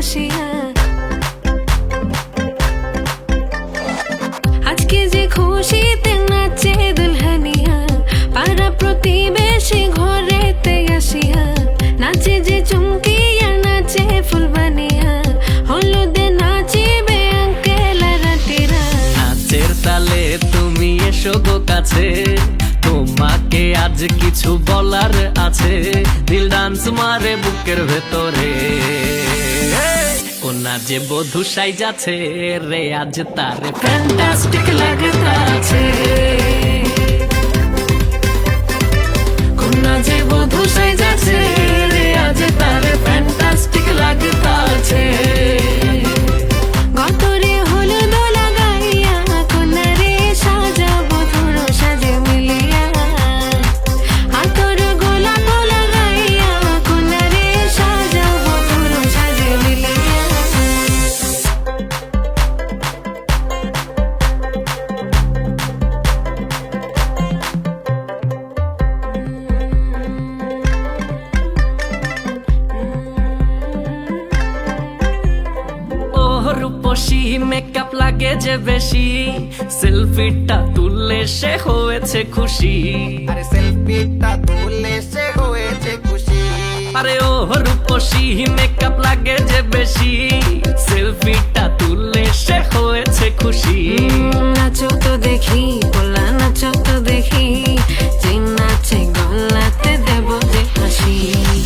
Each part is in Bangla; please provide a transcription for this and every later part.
বসিয়া। আজকে যে খুশিতে নাচে দুলহানিয়া, পাড়া প্রতিবেশী ঘরেতে আসিয়া, নাচে যে চুমকিয়া নাচে ফুলবানিয়া, হলুদে নাচিবে আঙ্কেল আর আন্টিরা। নাচের তালে তুমি এসো গো কাছে, তোমাকে আজ কিছু বলার আছে। দিল ডান্স মারে বুকের ভেতরে, কোনা যে বধূ সাইজাছে রে আজ তারে ফ্যান্টাস্টিক লাগতাছে। কোনা যে বধূ সাইজাছে রে আজ তারে ফ্যান্টাস্টিক লাগতাছে। গতরে হলুদ লাগাইয়া, কোনারে সাজাবো ধুর সাজে মিলিয়া। হাতর গোলাপ লাগাইয়া, কোনারে সাজাবো ধুর সাজে মিলিয়া। রূপসী মেকআপ লাগে যে বেশি, সেলফিটা তুললে সে হয়েছে খুশি। আরে সেলফিটা তুললে সে হয়েছে খুশি। আরে ও রূপসী মেকআপ লাগে যে বেশি, সেলফিটা তুললে সে হয়েছে খুশি। নাচো তো দেখি, গোলা নাচো তো দেখি, যে নাচে গলাতে দেব যে হাসি।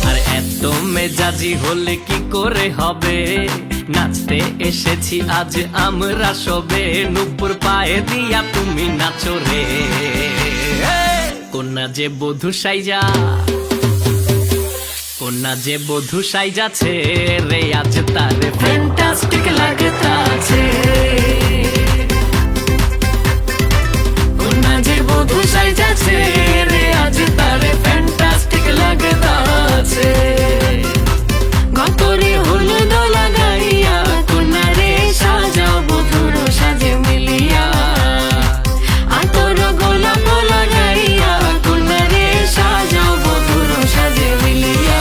আর এত মেজাজি হলে কি করে হবে, নাচতে এসেছি আজ আমরা সবে। নুপুর পায়ে দিয়া তুমি নাচো রে, কোনা যে বধূ সাইজা, কোনা যে বধূ সাইজাছে রে আজ তারে ফ্যান্টাস্টিক লাগতাছে। কোনা যে বধূ সাইজাছে রে আজ তারে ফ্যান্টাস্টিক লাগতাছে। গতরে হলুদ লাগাইয়া, কোনারে সাজাবো ধুর সাজে মিলিয়া। আতর গোলাপ লাগাইয়া, কোনারে সাজাবো ধুর সাজে মিলিয়া।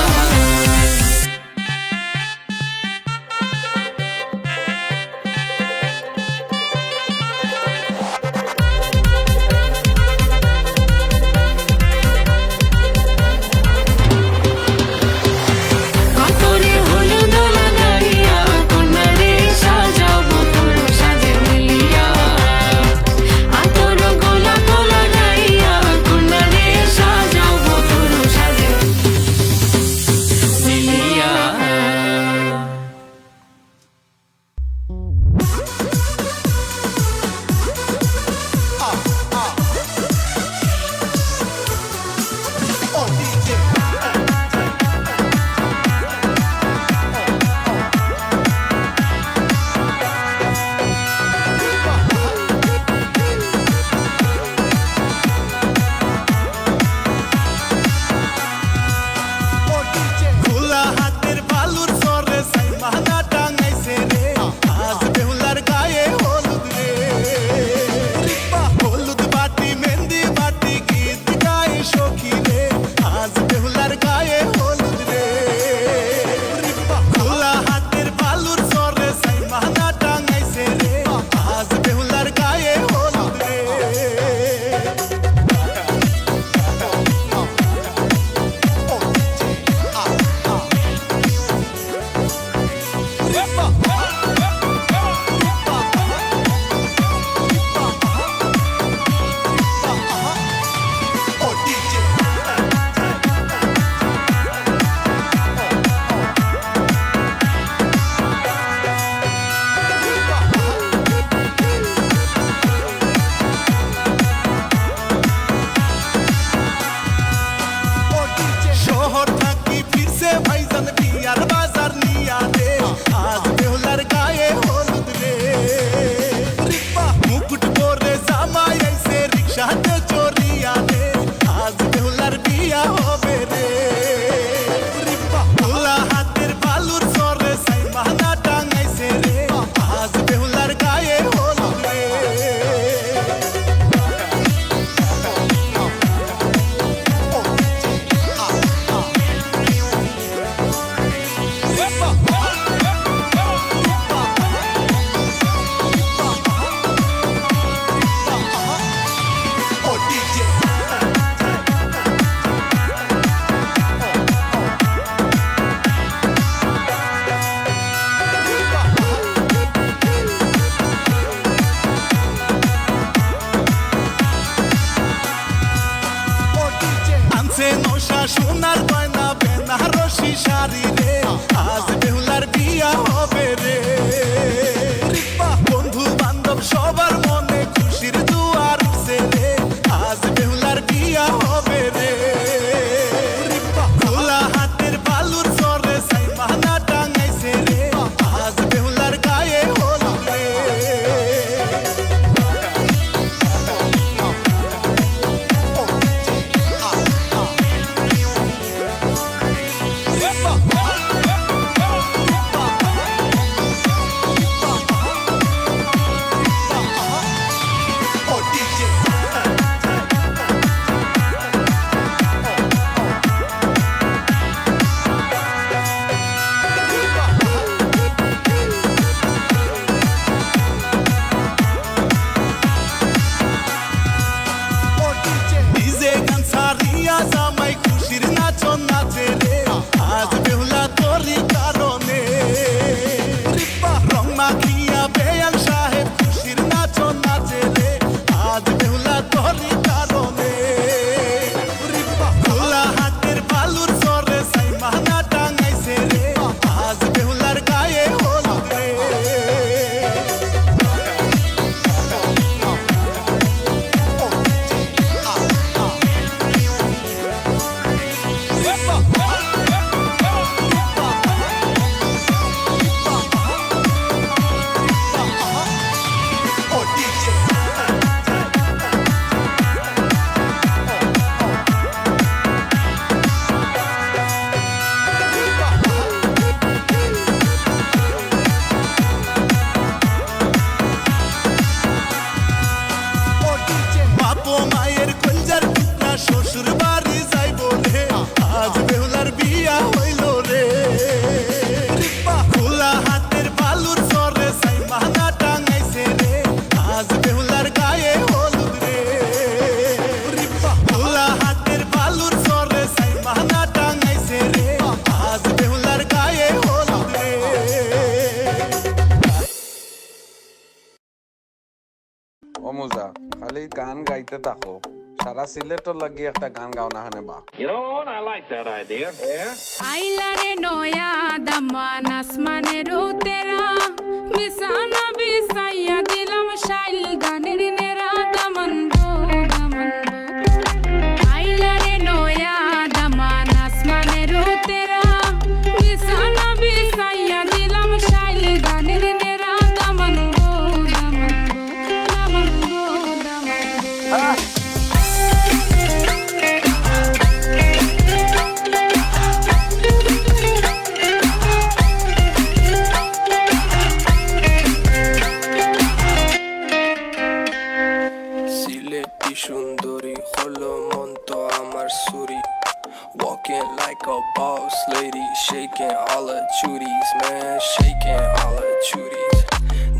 সোনার গয়না বেনারসি শাড়ি রে আজ বেহুলার বিয়া হবে রে বন্ধু বান্ধব সবার মনে খুশির দুয়ার উঠছে রে আজ বেহুলার বিয়া হবে রে খোলা হাতের বালুর চরে সাইমানা টাঙাইছে রে আজ বেহুলার গায়ে হলুদ রে ডিজে গান সারিয়া জামাই খুশির নাচন নাচে রে আজ বেহুলা তোরই কারণে রং মাখিয়া বেয়াল সাহেব খুশির নাচন নাচে রে আজ বেহুলা তোরই কারণে খোলা হাতের বালুর চরে সাইমানা টাঙাইছে রে আজ বেহুলার গায়ে হলুদ রে বাপো মায়ের কলজার টুকরা শ্বশুর বাড়ি যাইব রে আজ বেহুলার বিয়া হইল রে খোলা হাতের বালুর চরে সাইমানা টাঙাইছে রে আজ বেহুলার গায়ে হলুদ রে খোলা হাতের বালুর চরে সাইমানা টাঙাইছে রে আজ বেহুলার গায়ে হলুদ রে অমুজা খালি গান গাইতে থাকো সারা সিলেটর লাগি একটা গান গাও না হানে বা আইলারে নয়া দামান আসমানের উতেরা বিছানা বিছাইয়া দিলাম শাইল গানের নেরা দামান গো দামান গো আইলারে নয়া দামান আসমানের উতেরা বিছানা বিছাইয়া দিলাম শাইল গানের নেরা দামান গো দামান গো দামান গো দামান গো সিলেটি সুন্দরী হলো মন তো আমার সুরি Walking like a boss lady, shaking all her chuties, man, shaking all her chuties.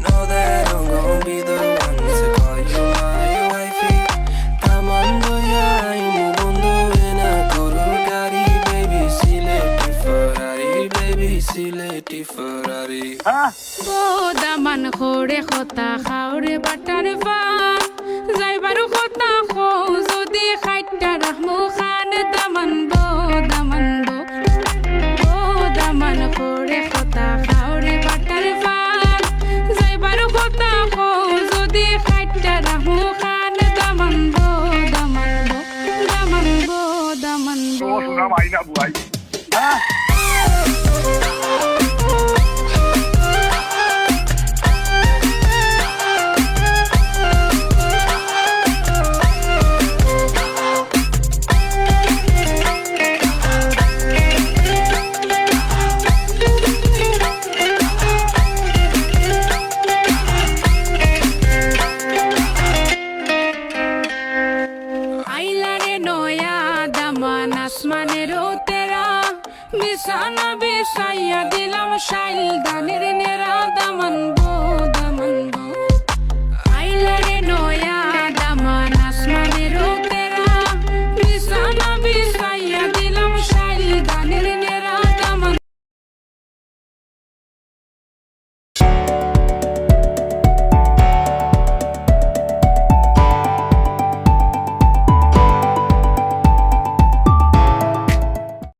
Know that I'm gon' be the one to call you my wifey. Tamando ya imu mundo ena kuru gari, baby, sileti Ferrari, baby, sileti Ferrari. Daman খোরে খতা খাওরে butter fun যাইবারু খতা খো যদি খাইটা রাহমু খান দামান